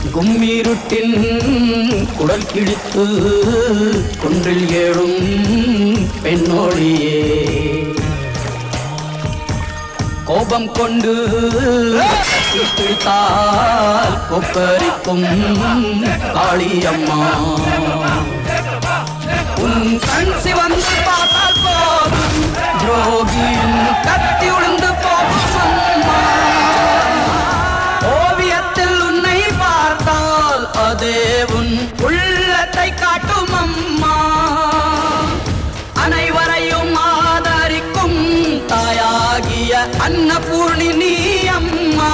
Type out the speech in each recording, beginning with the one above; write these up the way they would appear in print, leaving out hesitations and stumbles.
கும்மீருட்டின் குடல் கிழித்து குன்றில் ஏழும் பெண்ணோடியே கோபம் கொண்டு பிடித்தால் கொப்பரிக்கும் காளியம்மா உன் கண் சிவந்து பார்த்தால் போதும் துரோகியும் கத்தி உளுந்து போகும் அம்மா ஓவியத்தில் உன்னை பார்த்தால் அதே உன் உள்ளத்தை காட்டும் அம்மா அனைவரையும் ஆதரிக்கும் தாயாகிய அன்னபூர்ணி நீ அம்மா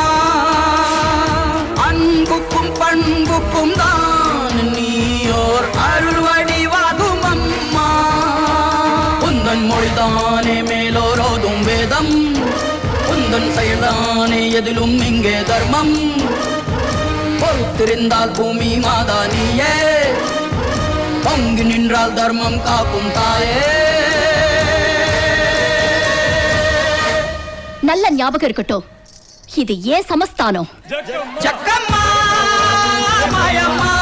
அன்புக்கும் பண்புக்கும் தான் நீயோர் அருள் வடிவாகும் அம்மா உந்தன் மொழிதானே மேலோரோதும் வேதம் உந்தன் செயல்தானே எதிலும் இங்கே தர்மம் பொறுத்திருந்தால் பூமி மாதா நீயே பங்கு நின்றால் தர்மம் காக்கும் தாயே நல்ல ஞாபகம் இருக்கட்டும் இது ஏன் சமஸ்தானம் ஜக்கம்மா மாயம்மா